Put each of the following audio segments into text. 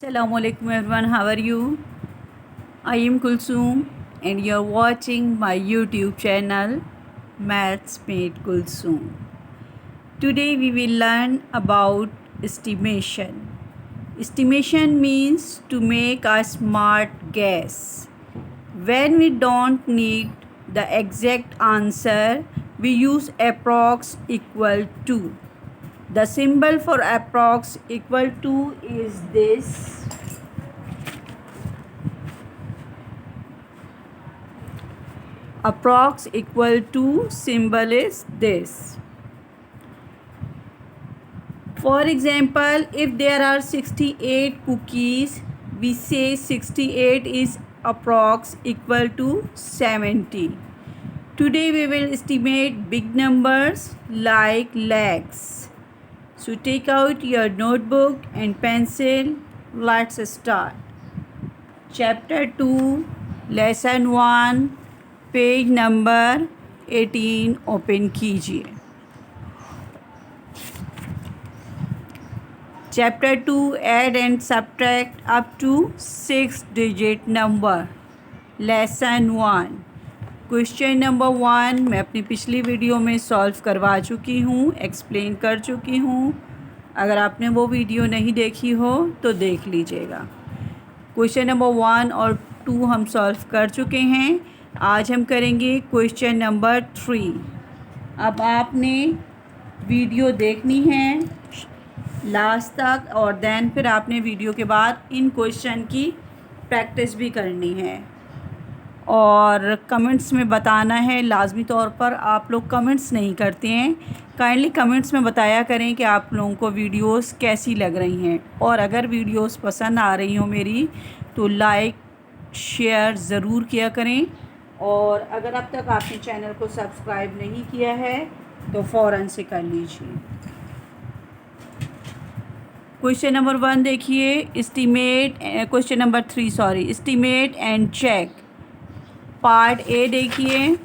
Assalamualaikum everyone, how are you? I am Kulsoom and you're watching my YouTube channel Maths Mate Kulsoom. Today we will learn about estimation. Estimation means to make a smart guess. When we don't need the exact answer, we use approx equal to. The symbol for approx equal to is this. Approx equal to symbol is this. For example, if there are 68 cookies, we say 68 is approx equal to 70. Today we will estimate big numbers like lakhs. So take out your notebook and pencil. Let's start. Chapter 2, Lesson 1, page number 18 open कीजिए. Chapter 2, add and subtract up to 6 digit number. Lesson 1. Question number 1 मैं अपनी पिछली video में solve करवा चुकी हूँ, explain कर चुकी हूँ. अगर आपने वो वीडियो नहीं देखी हो तो देख लीजिएगा. क्वेश्चन नंबर 1 और 2 हम सॉल्व कर चुके हैं. आज हम करेंगे क्वेश्चन नंबर 3. अब आपने वीडियो देखनी है लास्ट तक और देन फिर आपने वीडियो के बाद इन क्वेश्चन की प्रैक्टिस भी करनी है और कमेंट्स में बताना है. लाजमी तौर पर आप लोग कमेंट्स नहीं करते हैं. काइंडली कमेंट्स में बताया करें कि आप लोगों को वीडियोस कैसी लग रही हैं और अगर वीडियोस पसंद आ रही हो मेरी तो लाइक शेयर ज़रूर किया करें. और अगर अब तक आपने चैनल को सब्सक्राइब नहीं किया है तो फ़ौरन से कर लीजिए. क्वेश्चन नंबर 1 देखिए. Question number 3 estimate and check. Part A देखिए.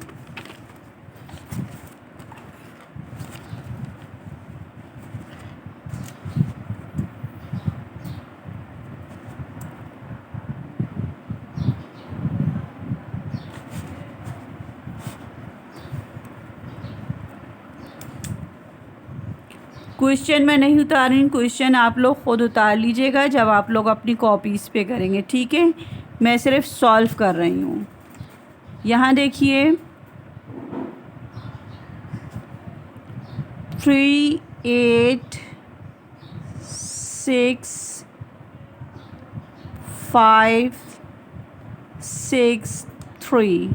क्वेश्चन मैं नहीं उतार रही हूँ, क्वेश्चन आप लोग ख़ुद उतार लीजिएगा जब आप लोग अपनी कॉपीज़ पे करेंगे. ठीक है, मैं सिर्फ सॉल्व कर रही हूँ. यहाँ देखिए 3 8 6 5 6 3.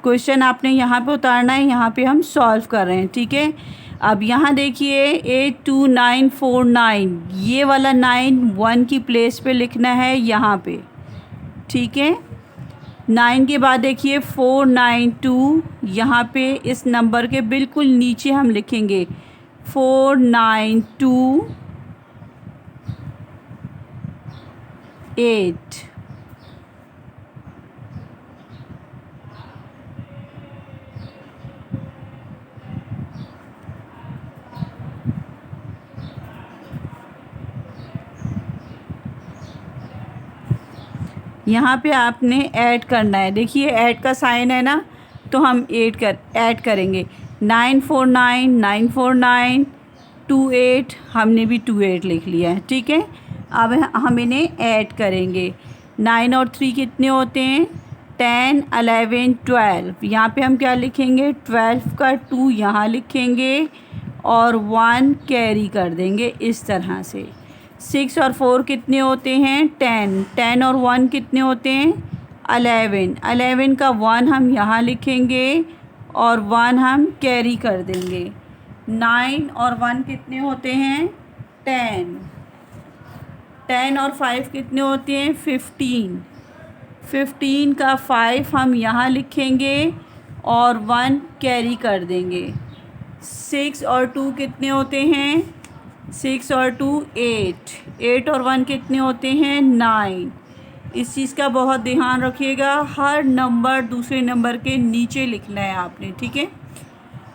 क्वेश्चन आपने यहाँ पे उतारना है, यहाँ पे हम सॉल्व कर रहे हैं. ठीक है, अब यहाँ देखिए 8 2 9 4 9. ये वाला 9 1 की प्लेस पे लिखना है यहाँ पे. ठीक है, 9 के बाद देखिए 4 9 2. यहाँ पे इस नंबर के बिल्कुल नीचे हम लिखेंगे 4 9 2 8. यहाँ पे आपने ऐड करना है. देखिए ऐड का साइन है ना, तो हम ऐड करेंगे. 9 4 9 9 4 9 2 8. हमने भी 2 8 लिख लिया है. ठीक है, अब हम इन्हें ऐड करेंगे. 9 और 3 कितने होते हैं? 10 11 12. यहाँ पे हम क्या लिखेंगे? 12 का 2 यहाँ लिखेंगे और 1 कैरी कर देंगे इस तरह से. 6 और 4 कितने होते हैं? 10. 10 और 1 कितने होते हैं? 11. 11 का 1 हम यहाँ लिखेंगे और 1 हम कैरी कर देंगे. 9 और 1 कितने होते हैं? 10. 10 और 5 कितने होते हैं? 15. 15 का 5 हम यहाँ लिखेंगे और 1 कैरी कर देंगे. 6 और 2 कितने होते हैं? 6 और 2 8. 8 और 1 कितने होते हैं? 9. इस चीज़ का बहुत ध्यान रखिएगा, हर नंबर दूसरे नंबर के नीचे लिखना है आपने. ठीक है,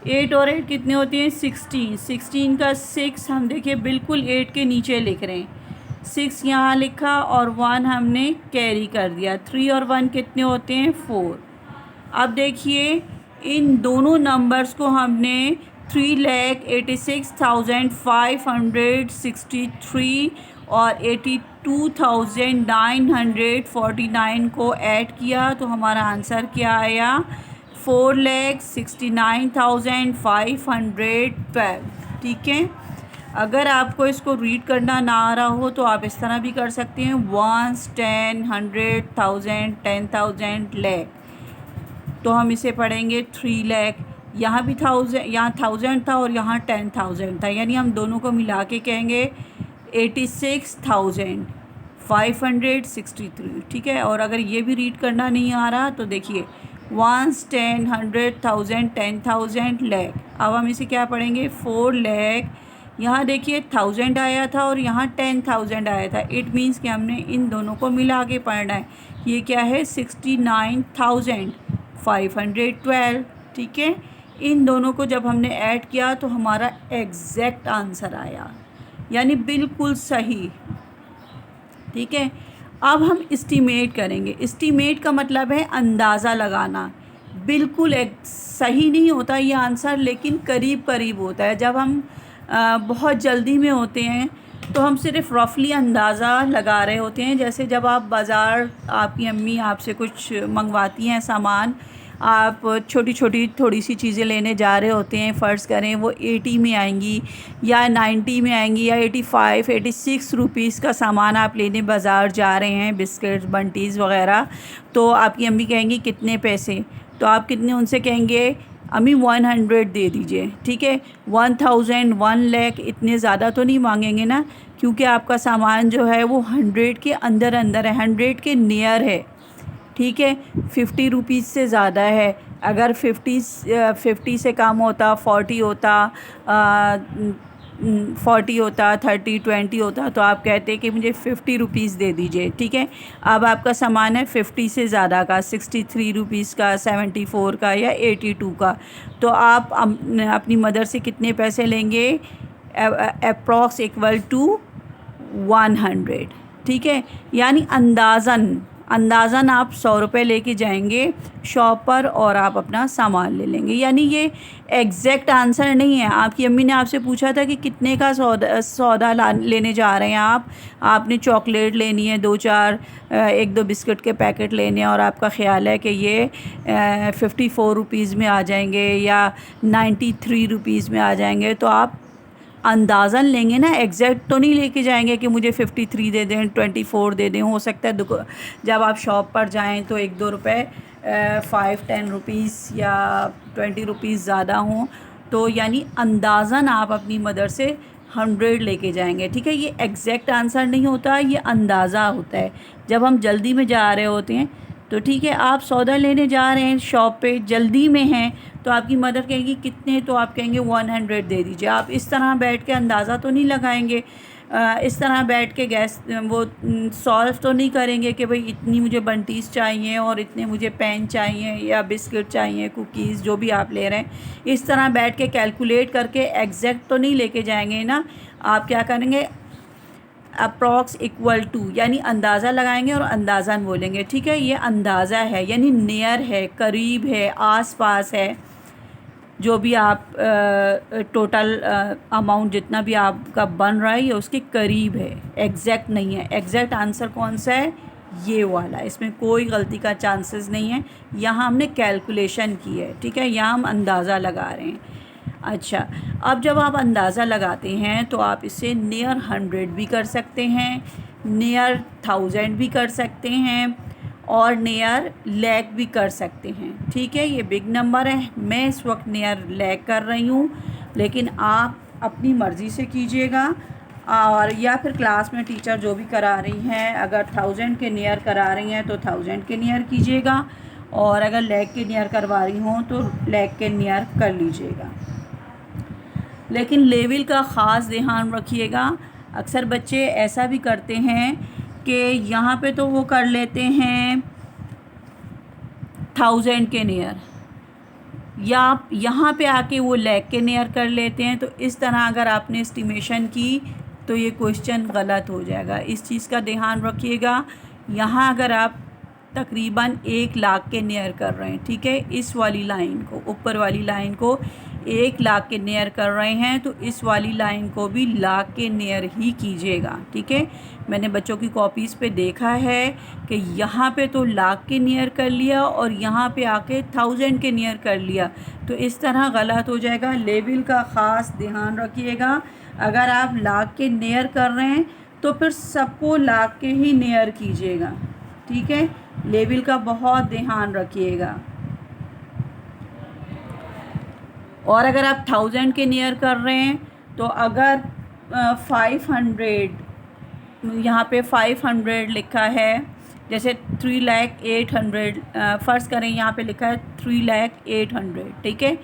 8 और 8 कितने होते हैं 16। 16 का 6 हम देखिए बिल्कुल 8 के नीचे लिख रहे हैं। 6 यहाँ लिखा और 1 हमने कैरी कर दिया। 3 और 1 कितने होते हैं 4। अब देखिए इन दोनों नंबर्स को हमने 3,86,563 और 82,949 को ऐड किया तो हमारा आंसर क्या आया 4,69,512। ठीक है। अगर आपको इसको रीड करना ना आ रहा हो तो आप इस तरह भी कर सकते हैं 1, 10, 100, 1000, 10,000 लाख। तो हम इसे पढ़ेंगे 3 लाख। यहाँ भी 1000, यहाँ 1000 था और यहाँ 10,000 था, यानी हम दोनों को मिला के कहेंगे 86,563। ठीक है। और अगर ये भी रीड करना नहीं आ रहा तो देखिए 1, 10, 100, 1000, 10,000 लाख। अब हम इसे क्या पढ़ेंगे 4 लाख। यहाँ देखिए 1000 आया था और यहाँ 10,000 आया था। इट मीन्स कि हमने इन दोनों को मिला के पढ़ना है। ये क्या है 69,512। ठीक है। इन दोनों को जब हमने ऐड किया तो हमारा एग्जैक्ट आंसर आया, यानी बिल्कुल सही। ठीक है। अब हम एस्टीमेट करेंगे। एस्टीमेट का मतलब है अंदाज़ा लगाना। बिल्कुल सही नहीं होता ये आंसर, लेकिन करीब करीब होता है। जब हम बहुत जल्दी में होते हैं तो हम सिर्फ रफली अंदाज़ा लगा रहे होते हैं। जैसे जब आप बाज़ार, आपकी अम्मी आपसे कुछ मंगवाती हैं सामान, आप छोटी छोटी थोड़ी सी चीज़ें लेने जा रहे होते हैं, फ़र्ज़ करें वो 80 में आएंगी या 90 में आएंगी या 85, 86 रुपीज़ का सामान आप लेने बाज़ार जा रहे हैं, बिस्किट्स, बंटीज़ वग़ैरह। तो आपकी अम्मी कहेंगी कितने पैसे, तो आप कितने उनसे कहेंगे अम्मी 100 दे दीजिए। ठीक है। 1000, 1 लाख इतने ज़्यादा तो नहीं मांगेंगे ना, क्योंकि आपका सामान जो है वो 100 के अंदर अंदर है, 100 के नियर है। ठीक है। 50 रुपीज़ से ज़्यादा है। अगर 50 से कम होता, 40 होता, 40 होता, 30, 20 होता तो आप कहते कि मुझे 50 रुपीज़ दे दीजिए। ठीक है। अब आपका सामान है 50 से ज़्यादा का, 63 रुपीज़ का, 74 का या 82 का, तो आप अपनी मदर से कितने पैसे लेंगे, अप्रॉक्स इक्वल टू 100। ठीक है। यानी अंदाज़न आप 100 रुपये लेके जाएंगे शॉप पर और आप अपना सामान ले लेंगे। यानी ये एग्जैक्ट आंसर नहीं है। आपकी अम्मी ने आपसे पूछा था कि कितने का सौदा लेने जा रहे हैं आपने चॉकलेट लेनी है 2-4, 1-2 बिस्किट के पैकेट लेने हैं और आपका ख़्याल है कि ये 54 रुपीज़ में आ जाएंगे या 93 रुपीज़ में आ जाएंगे, तो आप अंदाज़न लेंगे ना, एग्जैक्ट तो नहीं लेके जाएंगे कि मुझे 53 दे दें, 24 दे दें। हो सकता है जब आप शॉप पर जाएं तो 1-2 रुपये 5-10 रुपीज़ या 20 रुपीज़ ज़्यादा हों, तो यानी अंदाज़न आप अपनी मदर से 100 लेके जाएंगे। ठीक है। ये एग्जैक्ट आंसर नहीं होता, ये अंदाज़ा होता है। जब हम जल्दी में जा रहे होते हैं तो ठीक है, आप सौदा लेने जा रहे हैं शॉप पे, जल्दी में हैं, तो आपकी मदर कहेगी कितने, तो आप कहेंगे 100 दे दीजिए। आप इस तरह बैठ के अंदाज़ा तो नहीं लगाएंगे, इस तरह बैठ के वो सॉल्व तो नहीं करेंगे कि भाई इतनी मुझे बंटीज़ चाहिए और इतने मुझे पेन चाहिए या बिस्किट चाहिए, कुकीज़, जो भी आप ले रहे हैं। इस तरह बैठ के कैलकुलेट करके एग्जैक्ट तो नहीं लेके जाएंगे ना। आप क्या करेंगे, अप्रॉक्स इक्वल टू, यानी अंदाज़ा लगाएंगे और अंदाज़न बोलेंगे। ठीक है। ये अंदाज़ा है, यानी नियर है, करीब है, आस पास है। जो भी आप टोटल अमाउंट जितना भी आपका बन रहा है ये उसके करीब है, एग्जैक्ट नहीं है। एग्जैक्ट आंसर कौन सा है, ये वाला, इसमें कोई गलती का चांसेस नहीं है। यहाँ हमने कैलकुलेशन की है। ठीक है। यहाँ हम अंदाज़ा लगा रहे हैं। अच्छा, अब जब आप अंदाज़ा लगाते हैं तो आप इसे नियर 100 भी कर सकते हैं, नियर 1000 भी कर सकते हैं और नियर लाख भी कर सकते हैं। ठीक है। ये बिग नंबर है, मैं इस वक्त नियर लाख कर रही हूँ, लेकिन आप अपनी मर्ज़ी से कीजिएगा। और या फिर क्लास में टीचर जो भी करा रही हैं, अगर 1000 के नियर करा रही हैं तो 1000 के नियर कीजिएगा, और अगर लाख के नियर करवा रही हों तो लाख के नियर कर लीजिएगा। लेकिन लेवल का ख़ास ध्यान रखिएगा। अक्सर बच्चे ऐसा भी करते हैं कि यहाँ पे तो वो कर लेते हैं 1000 के नियर, या आप यहाँ पे आके वो लैख के नियर कर लेते हैं। तो इस तरह अगर आपने एस्टिमेशन की तो ये क्वेश्चन गलत हो जाएगा। इस चीज़ का ध्यान रखिएगा। यहाँ अगर आप तकरीबन 1 लाख के नियर कर रहे हैं, ठीक है, इस वाली लाइन को, ऊपर वाली लाइन को 1 लाख के नियर कर रहे हैं, तो इस वाली लाइन को भी लाख के नियर ही कीजिएगा, ठीक है। मैंने बच्चों की कॉपीज़ पे देखा है कि यहाँ पे तो लाख के नियर कर लिया और यहाँ पे आके 1000 के नियर कर लिया, तो इस तरह गलत हो जाएगा। लेवल का ख़ास ध्यान रखिएगा। अगर आप लाख के नियर कर रहे हैं तो फिर सबको लाख के ही नियर कीजिएगा, ठीक है। लेवल का बहुत ध्यान रखिएगा। और अगर आप 1000 के नियर कर रहे हैं तो अगर 500, यहाँ पे 500 लिखा है, जैसे 3,08,000 फ़र्ज़ करें यहाँ पे लिखा है 3,08,000, ठीक है।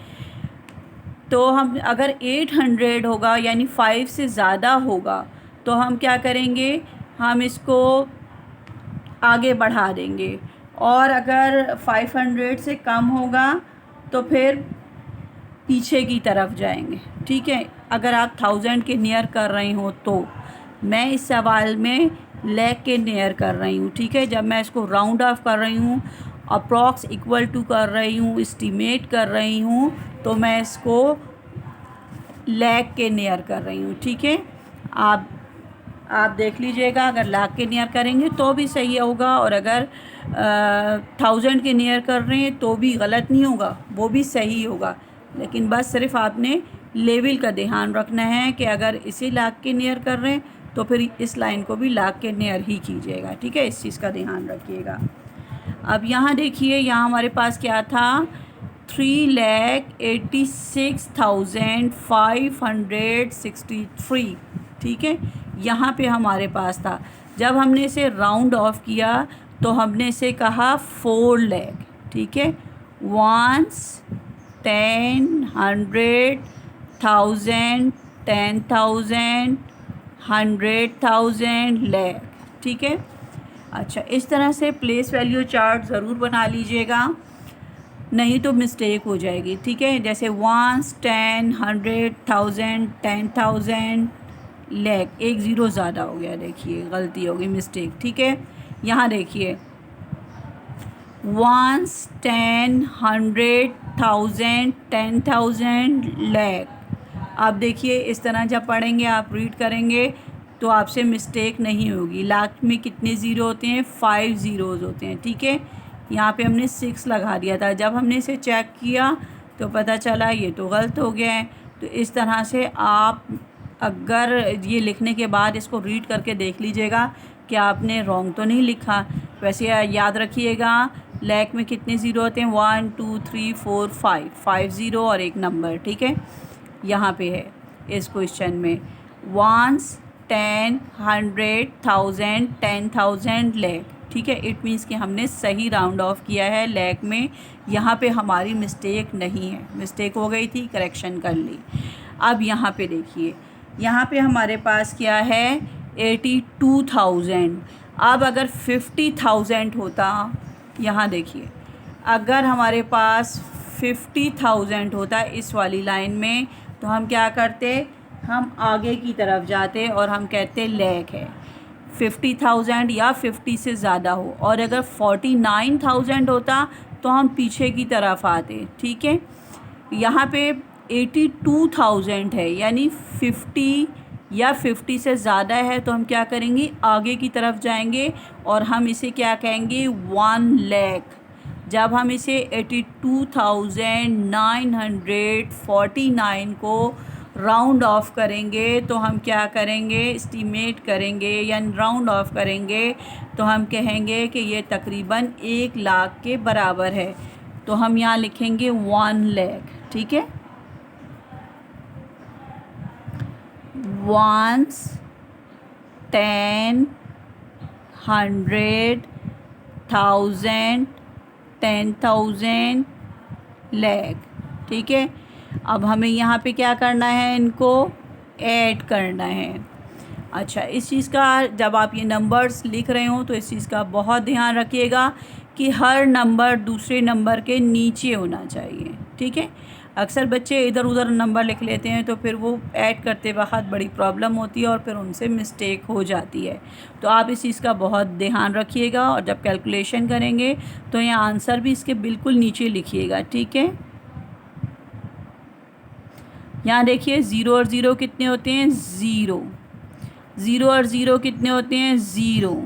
तो हम अगर 800 होगा यानी 5 से ज़्यादा होगा तो हम क्या करेंगे, हम इसको आगे बढ़ा देंगे। और अगर 500 से कम होगा तो फिर पीछे की तरफ जाएंगे, ठीक है। अगर आप 1000 के नियर कर रही हो तो मैं इस सवाल में लैख के नियर कर रही हूँ, ठीक है। जब मैं इसको राउंड ऑफ कर रही हूँ, अप्रॉक्स इक्वल टू कर रही हूँ, एस्टीमेट कर रही हूँ, तो मैं इसको लैख के नियर कर रही हूँ, ठीक है। आप देख लीजिएगा, अगर लाख के नियर करेंगे तो भी सही होगा, और अगर 1000 के नियर कर रहे हैं तो भी गलत नहीं होगा, वो भी सही होगा। लेकिन बस सिर्फ आपने लेवल का ध्यान रखना है कि अगर इसे लाख के नियर कर रहे हैं तो फिर इस लाइन को भी लाख के नियर ही कीजिएगा, ठीक है। इस चीज़ का ध्यान रखिएगा। अब यहाँ देखिए, यहाँ हमारे पास क्या था, 3,86,563, ठीक है। यहाँ पे हमारे पास था। जब हमने इसे राउंड ऑफ किया तो हमने इसे कहा 4 लाख, ठीक है। 1s, 10, 100, 1000, 10,000, 100,000, लाख, ठीक है। अच्छा, इस तरह से प्लेस वैल्यू चार्ट ज़रूर बना लीजिएगा, नहीं तो मिस्टेक हो जाएगी, ठीक है। जैसे 1s, 10, 100, 1000, 10,000, लाख, एक ज़ीरो ज़्यादा हो गया, देखिए गलती हो गई, मिस्टेक, ठीक है। यहाँ देखिए 1s, 10, 100, 1000, 10,000, लाख। आप देखिए इस तरह जब पढ़ेंगे, आप रीड करेंगे तो आपसे मिस्टेक नहीं होगी। लाख में कितने ज़ीरो होते हैं, 5 ज़ीरोज़ होते हैं, ठीक है। यहाँ पे हमने 6 लगा दिया था। जब हमने इसे चेक किया तो पता चला ये तो गलत हो गया है। तो इस तरह से आप अगर ये लिखने के बाद इसको रीड करके देख लीजिएगा कि आपने रॉन्ग तो नहीं लिखा। वैसे याद रखिएगा, लाख में कितने ज़ीरो होते हैं, 1 2 3 4 5 ज़ीरो और एक नंबर, ठीक है। यहाँ पे है इस क्वेश्चन में 1s, 10, 100, 1000, 10,000, लाख, ठीक है। इट मीन्स कि हमने सही राउंड ऑफ किया है लाख में। यहाँ पे हमारी मिस्टेक नहीं है, मिस्टेक हो गई थी, करेक्शन कर ली। अब यहाँ पे देखिए, यहाँ पे हमारे पास क्या है, 82,000। अब अगर 50,000 होता, यहाँ देखिए, अगर हमारे पास 50,000 होता इस वाली लाइन में, तो हम क्या करते, हम आगे की तरफ जाते और हम कहते लाख है। 50,000 या 50 से ज़्यादा हो। और अगर 49,000 होता तो हम पीछे की तरफ आते, ठीक है। यहाँ पे 82,000 है, यानी 50 या 50 से ज़्यादा है, तो हम क्या करेंगे, आगे की तरफ जाएंगे और हम इसे क्या कहेंगे, 1 लाख। जब हम इसे 82,949 को राउंड ऑफ करेंगे तो हम क्या करेंगे, एस्टीमेट करेंगे या राउंड ऑफ करेंगे तो हम कहेंगे कि ये तकरीबन 1 लाख के बराबर है। तो हम यहाँ लिखेंगे 1 लाख, ठीक है। 1s, 10, 100, 1000, 10,000, लाख, ठीक है। अब हमें यहाँ पे क्या करना है, इनको ऐड करना है। अच्छा, इस चीज़ का जब आप ये नंबर्स लिख रहे हो तो इस चीज़ का बहुत ध्यान रखिएगा कि हर नंबर दूसरे नंबर के नीचे होना चाहिए, ठीक है। अक्सर बच्चे इधर उधर नंबर लिख लेते हैं तो फिर वो ऐड करते वक्त बड़ी प्रॉब्लम होती है और फिर उनसे मिस्टेक हो जाती है। तो आप इस चीज़ का बहुत ध्यान रखिएगा और जब कैलकुलेशन करेंगे तो यहाँ आंसर भी इसके बिल्कुल नीचे लिखिएगा, ठीक है। यहाँ देखिए 0 और 0 कितने होते हैं, 0। 0 और 0 कितने होते हैं, 0।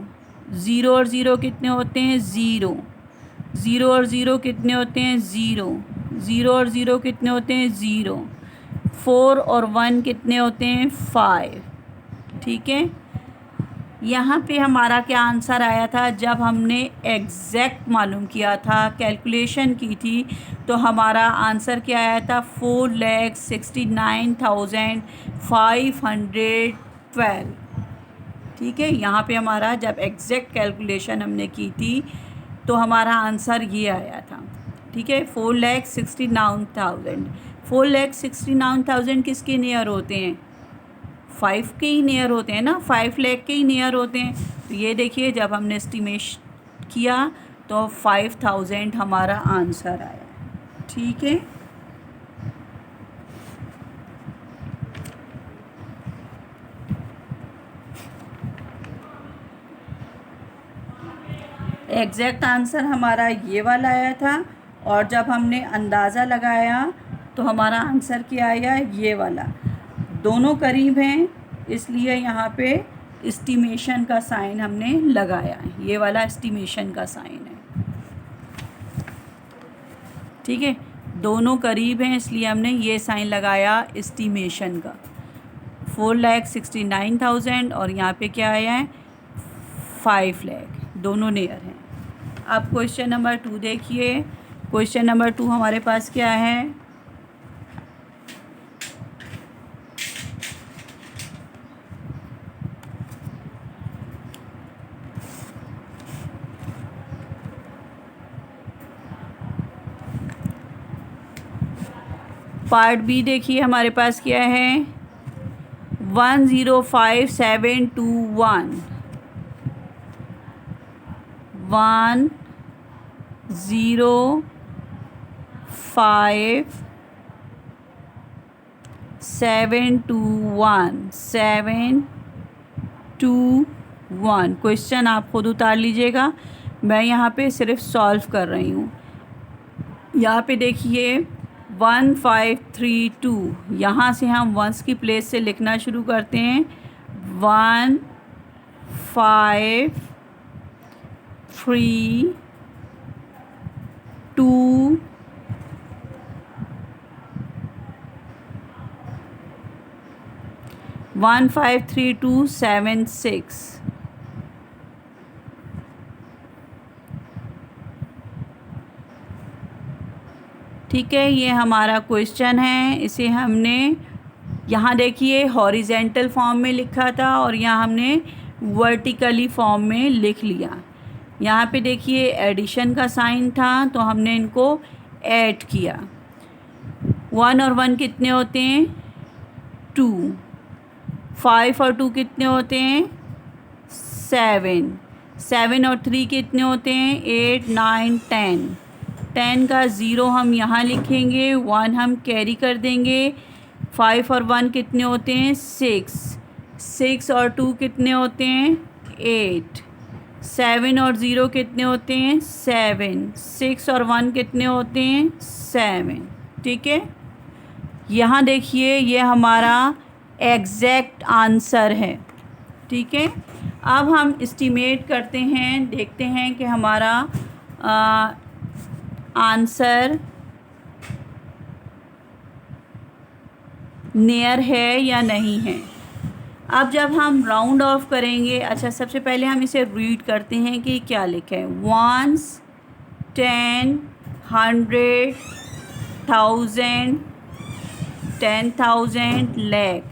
0 और 0 कितने होते हैं, 0। 0 और 0 कितने होते हैं, 0। 0 और 0 कितने होते हैं, 0। 4 और 1 कितने होते हैं, 5, ठीक है। यहाँ पे हमारा क्या आंसर आया था, जब हमने एग्जैक्ट मालूम किया था, कैलकुलेशन की थी, तो हमारा आंसर क्या आया था, 4,69,512, ठीक है। यहाँ पे हमारा जब एग्जैक्ट कैलकुलेशन हमने की थी तो हमारा आंसर ये आया था, ठीक है। 4,69,000। 4,69,000 किसके नियर होते हैं, 5 के ही नियर होते हैं ना, 5 लाख के ही नियर होते हैं। तो ये देखिए जब हमने एस्टिमेट किया तो 5,000 हमारा आंसर आया, ठीक है। एग्जैक्ट आंसर हमारा ये वाला आया था और जब हमने अंदाज़ा लगाया तो हमारा आंसर क्या आया, ये वाला। दोनों करीब हैं इसलिए यहाँ पे एस्टिमेशन का साइन हमने लगाया है, ये वाला एस्टिमेशन का साइन है, ठीक है। दोनों करीब हैं इसलिए हमने ये साइन लगाया एस्टिमेशन का। 4,69,000 और यहाँ पे क्या आया है, 5 लाख, दोनों नियर हैं। अब क्वेश्चन नंबर 2 देखिए। क्वेश्चन नंबर 2 हमारे पास क्या है, पार्ट बी देखिए हमारे पास क्या है, 105,721, 105,721 क्वेश्चन आप खुद उतार लीजिएगा, मैं यहाँ पे सिर्फ सॉल्व कर रही हूँ। यहाँ पे देखिए 1532, यहाँ से हम वंस की प्लेस से लिखना शुरू करते हैं। 1 5 3 2 153,276, ठीक है। ये हमारा क्वेश्चन है, इसे हमने यहाँ देखिए हॉरिजेंटल फॉर्म में लिखा था और यहाँ हमने वर्टिकली फॉर्म में लिख लिया। यहाँ पे देखिए एडिशन का साइन था तो हमने इनको ऐड किया। 1 और 1 कितने होते हैं, 2। 5 और 2 कितने होते हैं, 7। 7 और 3 कितने होते हैं, 8 9 10। 10 का 0 हम यहाँ लिखेंगे, 1 हम कैरी कर देंगे। 5 और 1 कितने होते हैं, 6। 6 और 2 कितने होते हैं, 8। 7 और 0 कितने होते हैं, 7। 6 और 1 कितने होते हैं, 7, ठीक है। यहाँ देखिए ये हमारा एग्जैक्ट आंसर है, ठीक है। अब हम एस्टिमेट करते हैं, देखते हैं कि हमारा आंसर नियर है या नहीं है। अब जब हम राउंड ऑफ करेंगे, अच्छा सबसे पहले हम इसे रीड करते हैं कि क्या लिखा है। 1s 10 100 1000 10,000 lakh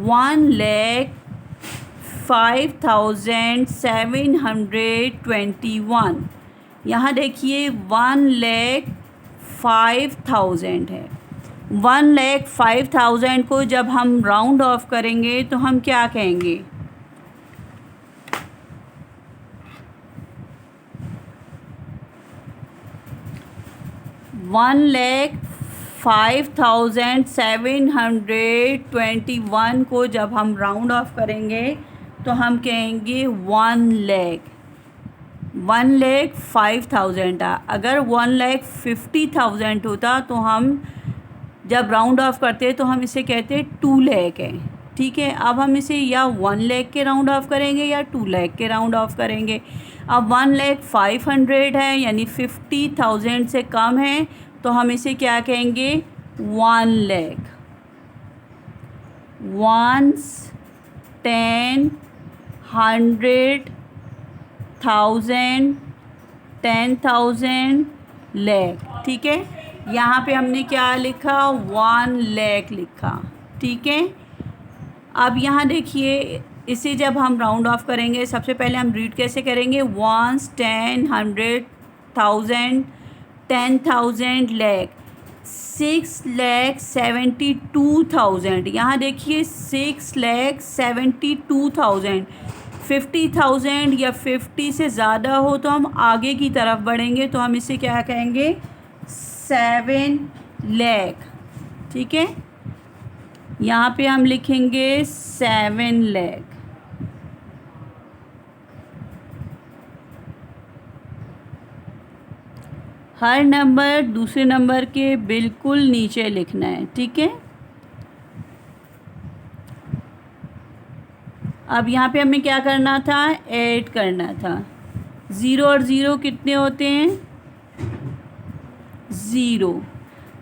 1,05,721। यहाँ देखिए 1,05,000 है। 1,05,000 को जब हम राउंड ऑफ करेंगे तो हम क्या कहेंगे, 1,05,000 5721 को जब हम राउंड ऑफ करेंगे तो हम कहेंगे 1 लाख 5,000 था। अगर 1,50,000 होता तो हम जब राउंड ऑफ करते तो हम इसे कहते 2 लाख है। ठीक है, अब हम इसे या 1 लाख के राउंड ऑफ करेंगे या 2 लाख के राउंड ऑफ करेंगे। अब 1,05,000 है यानी 50,000 से कम है तो हम इसे क्या कहेंगे 1 लाख। 1s 10 100 1000 10,000 लाख। ठीक है, यहाँ पे हमने क्या लिखा 1 लाख लिखा। ठीक है, अब यहाँ देखिए इसे जब हम राउंड ऑफ करेंगे सबसे पहले हम रीड कैसे करेंगे 1s 10 100 1000 10,000 लाख। 6,72,000 यहाँ देखिए 6,72,000 50,000 या 50 से ज़्यादा हो तो हम आगे की तरफ बढ़ेंगे तो हम इसे क्या कहेंगे 7 लाख। ठीक है, यहाँ पे हम लिखेंगे 7 लाख। हर नंबर दूसरे नंबर के बिल्कुल नीचे लिखना है। ठीक है, अब यहाँ पे हमें क्या करना था ऐड करना था। 0 और 0 कितने होते हैं 0।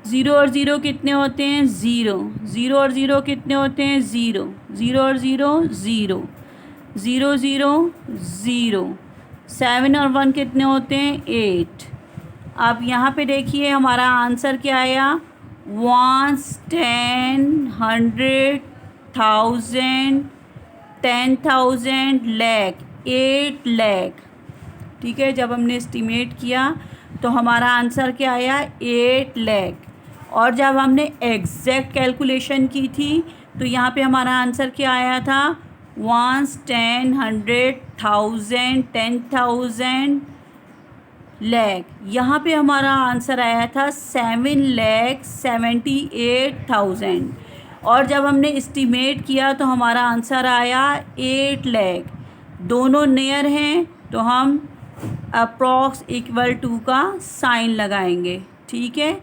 0 और 0 कितने होते हैं 0। 0 और 0 कितने होते हैं 0। 0 और 0 0। 0 0 0। 7 और 1 कितने होते हैं 8। अब यहाँ पे देखिए हमारा आंसर क्या आया 1 10 100 1000 10,000 लाख 8 लाख। ठीक है, जब हमने एस्टिमेट किया तो हमारा आंसर क्या आया 8 लाख। और जब हमने एग्जैक्ट कैलकुलेशन की थी तो यहाँ पे हमारा आंसर क्या आया था 1 10 100 1000 10,000 लाख। यहाँ पे हमारा आंसर आया था 7,78,000। और जब हमने एस्टिमेट किया तो हमारा आंसर आया 8 लाख। दोनों नियर हैं तो हम अप्रॉक्स इक्वल टू का साइन लगाएंगे। ठीक है,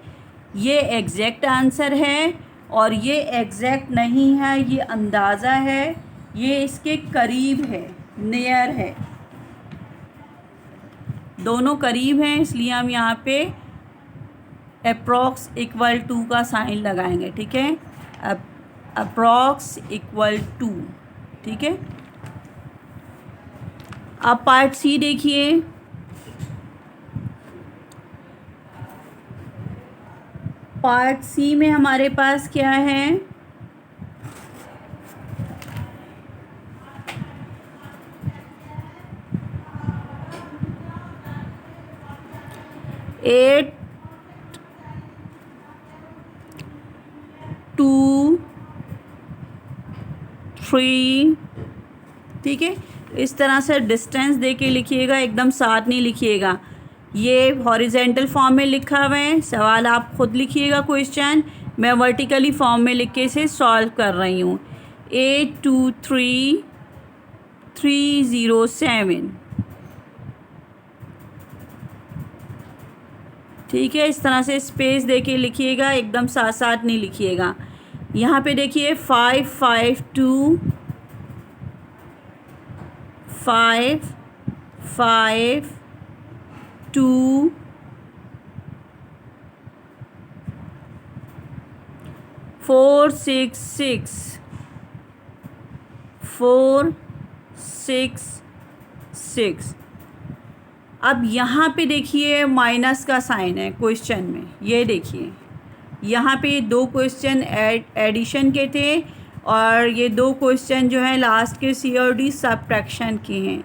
ये एग्जैक्ट आंसर है और ये एग्जैक्ट नहीं है, ये अंदाज़ा है, ये इसके करीब है, नियर है। दोनों करीब हैं इसलिए हम यहाँ पे अप्रॉक्स इक्वल टू का साइन लगाएंगे। ठीक है, अप्रॉक्स इक्वल टू। ठीक है, अब पार्ट सी देखिए। पार्ट सी में हमारे पास क्या है 8 2 3। ठीक है, इस तरह से डिस्टेंस दे के लिखिएगा, एकदम साथ नहीं लिखिएगा। ये हॉरिजेंटल फॉर्म में लिखा हुआ है, सवाल आप खुद लिखिएगा क्वेश्चन, मैं वर्टिकली फॉर्म में लिख के इसे सॉल्व कर रही हूँ। 823307। ठीक है, इस तरह से स्पेस दे के लिखिएगा, एकदम साथ साथ नहीं लिखिएगा। यहाँ पे देखिए 552 5 5 2 4 6 6 4 6 6। अब यहाँ पे देखिए माइनस का साइन है क्वेश्चन में, ये देखिए यहाँ पे 2 क्वेश्चन एडिशन के थे और ये 2 क्वेश्चन जो हैं लास्ट के सी और डी सब्ट्रैक्शन के हैं।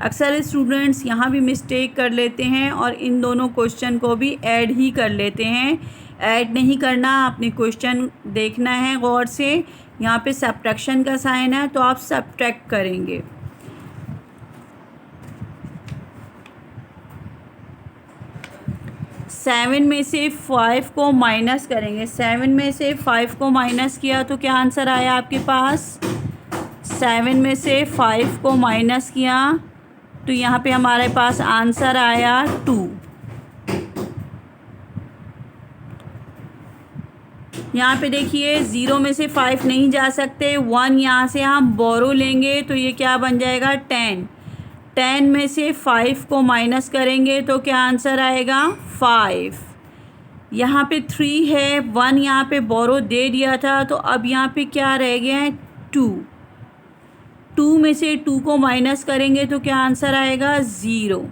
अक्सर स्टूडेंट्स यहाँ भी मिस्टेक कर लेते हैं और इन दोनों क्वेश्चन को भी ऐड ही कर लेते हैं। ऐड नहीं करना, अपने क्वेश्चन देखना है गौर से। यहाँ पे सब्ट्रैक्शन का साइन है तो आप सब्ट्रैक्ट करेंगे। 7 में से 5 को माइनस करेंगे। 7 में से 5 को माइनस किया तो क्या आंसर आया आपके पास? 7 में से 5 को माइनस किया तो यहाँ पे हमारे पास आंसर आया 2। यहाँ पे देखिए 0 में से 5 नहीं जा सकते, 1 यहाँ से हम बोरो लेंगे तो ये क्या बन जाएगा? 10। 10 में से 5 को माइनस करेंगे तो क्या आंसर आएगा? 5। यहाँ पे 3 है, 1 यहाँ पे बोरो दे दिया था तो अब यहाँ पे क्या रह गया है? 2। 2 में से 2 को माइनस करेंगे तो क्या आंसर आएगा? 0।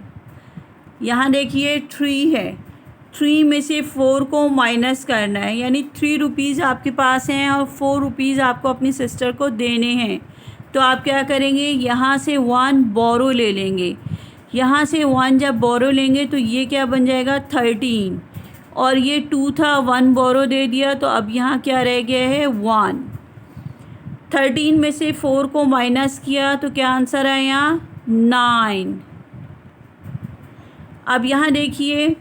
यहाँ देखिए 3 है, 3 में से 4 को माइनस करना है, यानी 3 रुपीज़ आपके पास हैं और 4 रुपीज़ आपको अपनी सिस्टर को देने हैं। तो आप क्या करेंगे? यहाँ से 1 बोरो ले लेंगे। यहाँ से 1 जब बोरो लेंगे तो ये क्या बन जाएगा? 13। और ये 2 था, 1 बोरो दे दिया तो अब यहाँ क्या रह गया है? 1। 13 में से 4 को माइनस किया तो क्या आंसर आया? 9। अब यहाँ देखिए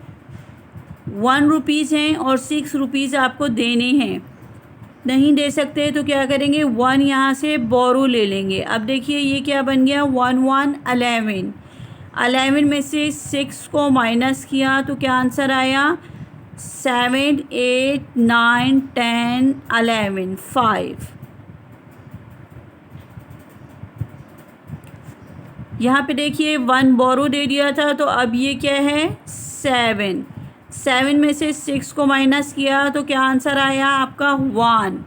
1 रुपीज़ हैं और 6 रुपीज़ आपको देने हैं, नहीं दे सकते तो क्या करेंगे? 1 यहाँ से बोरो ले लेंगे। अब देखिए ये क्या बन गया? 1 1 11। 11 में से 6 को माइनस किया तो क्या आंसर आया? 7 8 9 10 11 5। यहाँ पे देखिए 1 बोरो दे दिया था तो अब ये क्या है? 7। 7 में से 6 को माइनस किया तो क्या आंसर आया आपका? 1।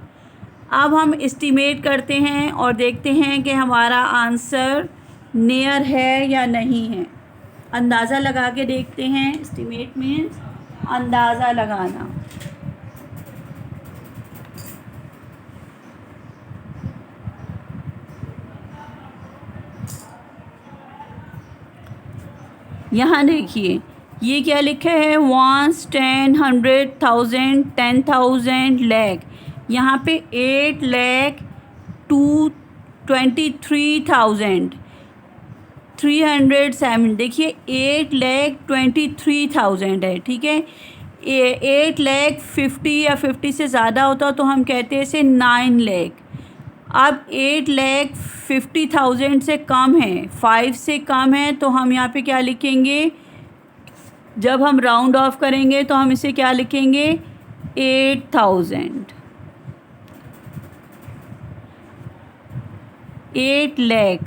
अब हम एस्टिमेट करते हैं और देखते हैं कि हमारा आंसर नियर है या नहीं है। अंदाज़ा लगा के देखते हैं। एस्टिमेट मीन्स अंदाज़ा लगाना। यहाँ देखिए ये क्या लिखा है? 1 10 100 1000 10,000 लाख। यहाँ पे 8 लाख 23,300 307। देखिए 8,23,000 है, ठीक है। 8,50,000 या 50 से ज़्यादा होता तो हम कहते हैं इसे 9 लाख। अब 8,50,000 से कम है, 5 से कम है तो हम यहाँ पे क्या लिखेंगे? जब हम राउंड ऑफ करेंगे तो हम इसे क्या लिखेंगे? 8,000। 8 लाख।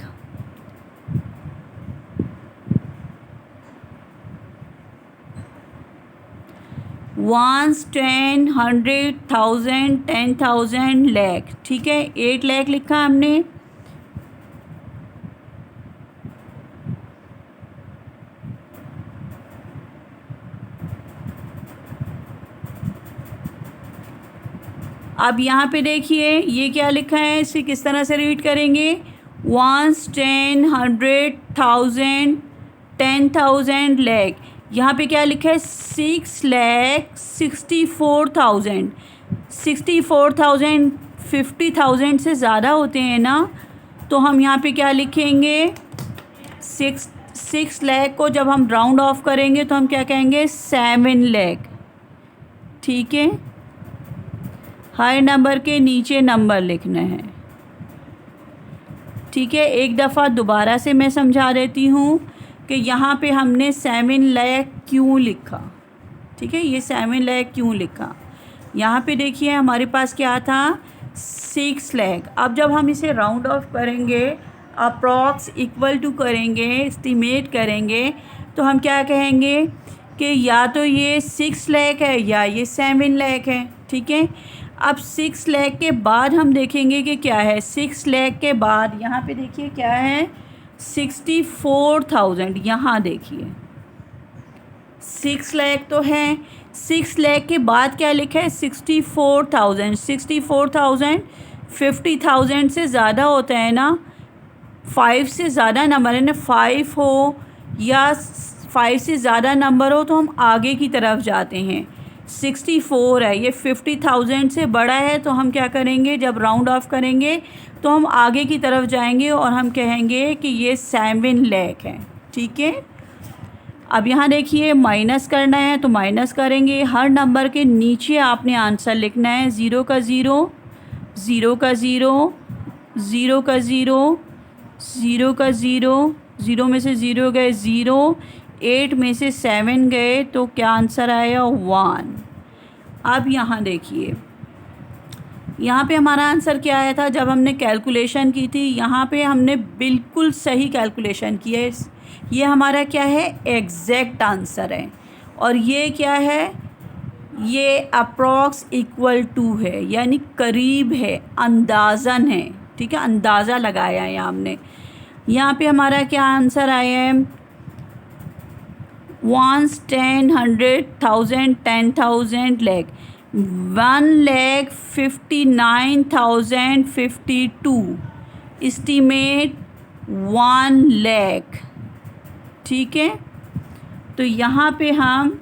वंस 10 100,000 10,000 लाख, ठीक है। 8 लाख लिखा हमने। अब यहाँ पे देखिए ये क्या लिखा है, इसे किस तरह से रीड करेंगे? 1 10 100,000 10,000 लाख। यहाँ पे क्या लिखा है? 6,64,000। 64,000 50,000 से ज़्यादा होते हैं ना, तो हम यहाँ पे क्या लिखेंगे? 6 लाख को जब हम राउंड ऑफ करेंगे तो हम क्या कहेंगे? 7 लाख, ठीक है। हर नंबर के नीचे नंबर लिखना है, ठीक है। एक दफ़ा दोबारा से मैं समझा देती हूँ कि यहाँ पे हमने 7 लाख क्यों लिखा, ठीक है। ये 7 लाख क्यों लिखा? यहाँ पे देखिए हमारे पास क्या था? 6 लाख। अब जब हम इसे राउंड ऑफ करेंगे, अप्रॉक्स इक्वल टू करेंगे, एस्टिमेट करेंगे, तो हम क्या कहेंगे कि या तो ये 6 लाख है या ये 7 लाख है, ठीक है। अब 6 लाख के बाद हम देखेंगे कि क्या है। 6 लाख के बाद यहाँ पे देखिए क्या है? 64,000। यहाँ देखिए 6 लाख तो है, 6 लाख के बाद क्या लिखा है? 64,000। 64,000 50,000 से ज़्यादा होता है ना, 5 से ज़्यादा नंबर है ना, 5 हो या 5 से ज़्यादा नंबर हो तो हम आगे की तरफ जाते हैं। 64 है, ये 50,000 से बड़ा है तो हम क्या करेंगे? जब राउंड ऑफ करेंगे तो हम आगे की तरफ जाएंगे और हम कहेंगे कि ये 7 लाख है, ठीक है। अब यहाँ देखिए माइनस करना है तो माइनस करेंगे। हर नंबर के नीचे आपने आंसर लिखना है। 0 का 0, 0 का 0, 0 का 0, 0 का 0, 0 में से 0 गए 0, 8 में से 7 गए तो क्या आंसर आया 1। अब यहाँ देखिए, यहाँ पे हमारा आंसर क्या आया था जब हमने कैलकुलेशन की थी। यहाँ पे हमने बिल्कुल सही कैलकुलेशन की है। ये हमारा क्या है, एग्जैक्ट आंसर है। और ये क्या है, ये अप्रॉक्स इक्वल टू है, यानी करीब है, अंदाज़न है। ठीक है, अंदाज़ा लगाया है हमने। यहाँ पे हमारा क्या आंसर आया है, 1, 10, 100, 1000, 10,000, lakh, 1,59,052, एस्टीमेट 1 लाख। ठीक है, तो यहाँ पे हम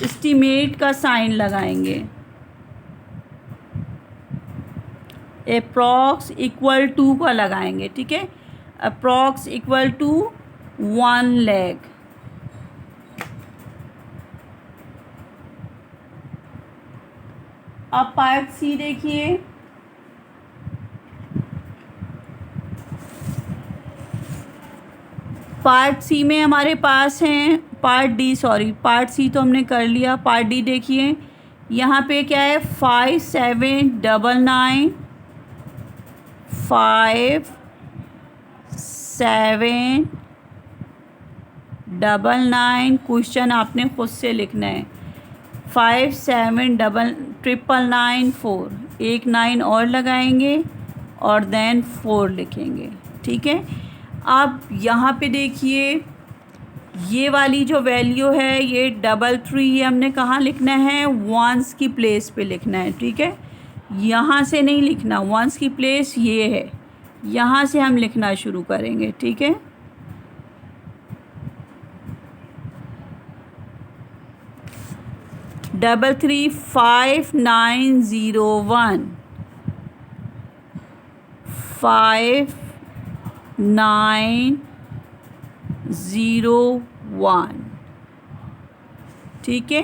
एस्टीमेट का साइन लगाएंगे। अप्रॉक्स इक्वल टू का लगाएंगे। ठीक है, अप्रॉक्स इक्वल टू 1 लाख। अब पार्ट सी देखिए, पार्ट सी में हमारे पास हैं, part D sorry, part C तो हमने कर लिया। पार्ट डी देखिए, यहाँ पे क्या है, 5799, 5799। क्वेश्चन आपने खुद से लिखना है। 579994, एक 9 और लगाएंगे और देन 4 लिखेंगे। ठीक है, अब यहाँ पे देखिए, ये वाली जो वैल्यू है ये 33, ये हमने कहाँ लिखना है, वंस की प्लेस पे लिखना है। ठीक है, यहाँ से नहीं लिखना, वंस की प्लेस ये है, यहाँ से हम लिखना शुरू करेंगे। ठीक है, डबल 35901, 5901। ठीक है,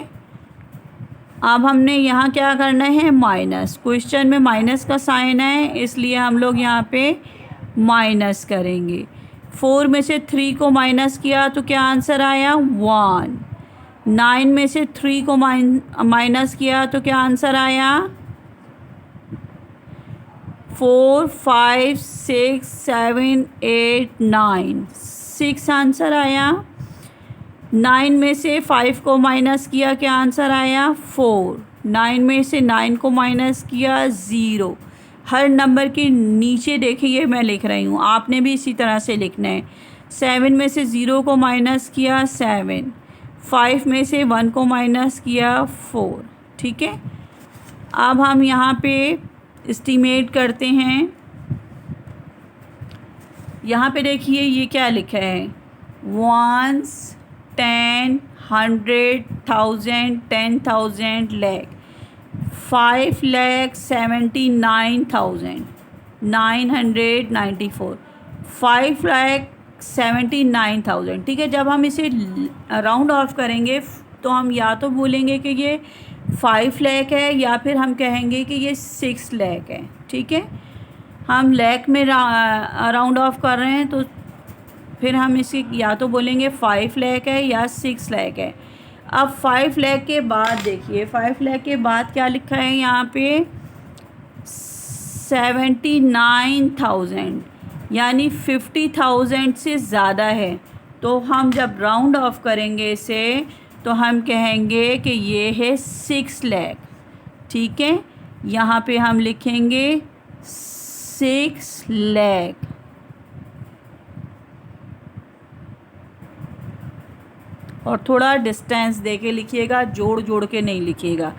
अब हमने यहाँ क्या करना है, माइनस। क्वेश्चन में माइनस का साइन है, इसलिए हम लोग यहाँ पे माइनस करेंगे। 4 में से 3 को माइनस किया तो क्या आंसर आया, 1। 9 में से 3 को माइनस किया तो क्या आंसर आया, 4, 5, 6, 7, 8, 9, 6 आंसर आया। 9 में से 5 को माइनस किया, क्या आंसर आया, 4। 9 में से 9 को माइनस किया, 0। हर नंबर के नीचे देखिए मैं लिख रही हूँ, आपने भी इसी तरह से लिखना है। 7 में से 0 को माइनस किया, 7। 5 में से 1 को माइनस किया, 4। ठीक है, अब हम यहाँ पे एस्टीमेट करते हैं। यहाँ पे देखिए ये क्या लिखा है, 1, 10, 100, 1000, 10,000, lakh, 5,79,994, 5,79,000। ठीक है, जब हम इसे राउंड ऑफ करेंगे तो हम या तो बोलेंगे कि ये 5 लाख है, या फिर हम कहेंगे कि ये 6 लाख है। ठीक है, हम लाख में राउंड ऑफ कर रहे हैं तो फिर हम इसे या तो बोलेंगे 5 लाख है या 6 लाख है। अब 5 लाख के बाद देखिए, 5 लाख के बाद क्या लिखा है यहाँ पे, 79,000, यानी 50,000 से ज़्यादा है। तो हम जब राउंड ऑफ करेंगे इसे तो हम कहेंगे कि ये है 6 लाख। ठीक है, यहाँ पे हम लिखेंगे 6 लाख। और थोड़ा डिस्टेंस दे के लिखिएगा, जोड़ जोड़ के नहीं लिखिएगा।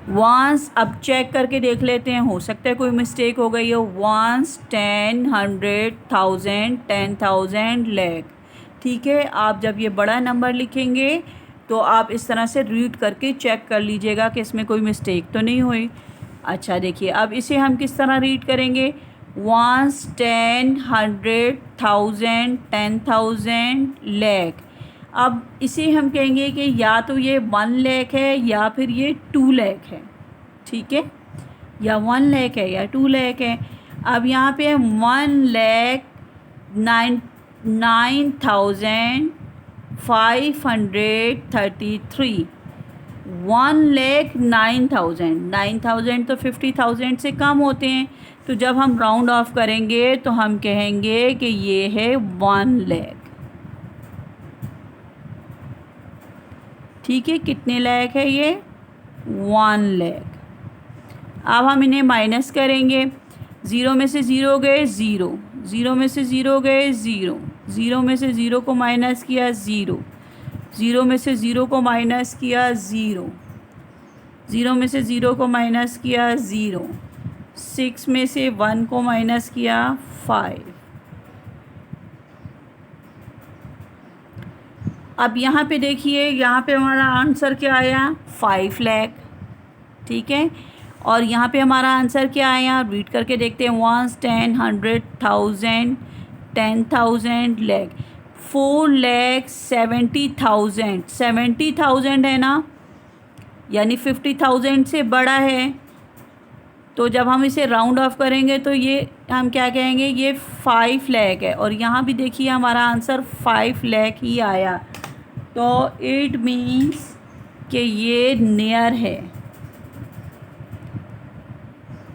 वंस, अब चेक करके देख लेते हैं, हो सकता है कोई मिस्टेक हो गई हो। 1, 10, 100, 1000, 10,000, lakh। ठीक है, आप जब ये बड़ा नंबर लिखेंगे तो आप इस तरह से रीड करके चेक कर लीजिएगा कि इसमें कोई मिस्टेक तो नहीं हुई। अच्छा देखिए, अब इसे हम किस तरह रीड करेंगे, 1, 10, 100, 1000, 10,000, lakh। अब इसे हम कहेंगे कि या तो ये 1 लाख है या फिर ये 2 लाख है, ठीक है, या 1 लाख है या 2 लाख है। अब यहाँ पे 1,09,533, 1,09,000, 9,000 तो 50,000 से कम होते हैं, तो जब हम राउंड ऑफ करेंगे तो हम कहेंगे कि ये है 1 लाख, ठीक है। कितने लाख है ये? 1 लाख। अब हम इन्हें माइनस करेंगे, 0 में से 0 गए 0, 0 में से 0 गए 0, 0 में से 0 को माइनस किया 0, 0 में से 0 को माइनस किया 0, 0 में से 0 को माइनस किया 0, 6 में से 1 को माइनस किया 5। अब यहाँ पे देखिए, यहाँ पे हमारा आंसर क्या आया? 5 लाख, ठीक है। और यहाँ पे हमारा आंसर क्या आया? रीड करके देखते हैं। 1, 10, 100,000, 10,000, लाख, 4,70,000, 70,000 है ना, यानी 50,000 से बड़ा है। तो जब हम इसे राउंड ऑफ करेंगे तो ये हम क्या कहेंगे? ये 5 लाख है। और यहाँ भी देखिए हमारा आंसर 5 लाख ही आया, तो इट मीन्स कि ये नियर है,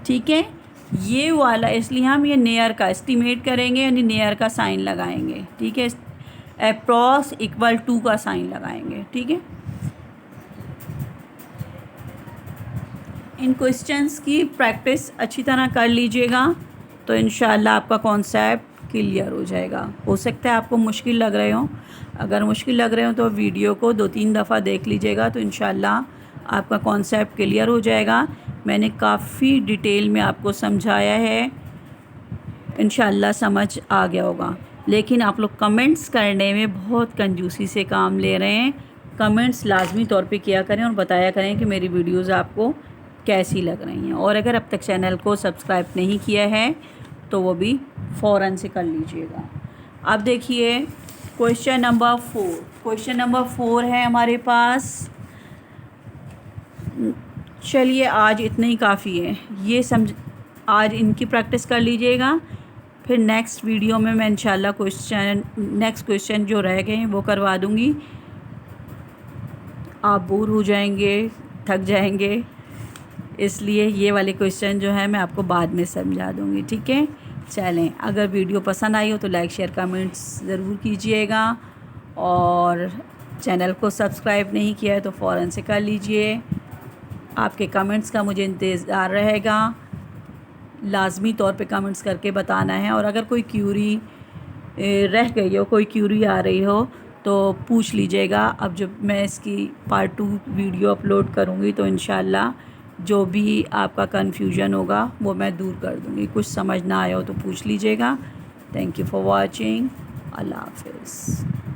ठीक है, ये वाला। इसलिए हम ये नियर का एस्टिमेट करेंगे, यानी नियर का साइन लगाएंगे, ठीक है। अप्रॉक्स इक्वल टू का साइन लगाएंगे, ठीक है। इन क्वेश्चंस की प्रैक्टिस अच्छी तरह कर लीजिएगा, तो इंशाल्लाह आपका कॉन्सेप्ट क्लियर हो जाएगा। हो सकता है आपको मुश्किल लग रहे हो, अगर मुश्किल लग रहे हो तो वीडियो को 2-3 दफ़ा देख लीजिएगा, तो इंशाल्लाह आपका कॉन्सेप्ट क्लियर हो जाएगा। मैंने काफ़ी डिटेल में आपको समझाया है, इंशाल्लाह समझ आ गया होगा। लेकिन आप लोग कमेंट्स करने में बहुत कंजूसी से काम ले रहे हैं। कमेंट्स लाजमी तौर पे किया करें और बताया करें कि मेरी वीडियोज़ आपको कैसी लग रही हैं। और अगर अब तक चैनल को सब्सक्राइब नहीं किया है तो वो भी फ़ौरन से कर लीजिएगा। अब देखिए क्वेश्चन नंबर 4। क्वेश्चन नंबर 4 है हमारे पास। चलिए आज इतना ही काफ़ी है, ये आज इनकी प्रैक्टिस कर लीजिएगा। फिर नेक्स्ट वीडियो में मैं इंशाल्लाह नेक्स्ट क्वेश्चन जो रह गए हैं वो करवा दूँगी। आप बोर हो जाएंगे, थक जाएंगे, इसलिए ये वाले क्वेश्चन जो है मैं आपको बाद में समझा दूँगी, ठीक है। चलें, अगर वीडियो पसंद आई हो तो लाइक शेयर कमेंट्स ज़रूर कीजिएगा, और चैनल को सब्सक्राइब नहीं किया है तो फ़ौरन से कर लीजिए। आपके कमेंट्स का मुझे इंतज़ार रहेगा, लाजमी तौर पे कमेंट्स करके बताना है। और अगर कोई क्यूरी रह गई हो, कोई क्यूरी आ रही हो तो पूछ लीजिएगा। अब जब मैं इसकी पार्ट 2 वीडियो अपलोड करूँगी तो इंशाल्लाह जो भी आपका कन्फ्यूजन होगा वो मैं दूर कर दूँगी। कुछ समझ ना आया हो तो पूछ लीजिएगा। Thank you for watching. अल्लाह हाफ़िज़।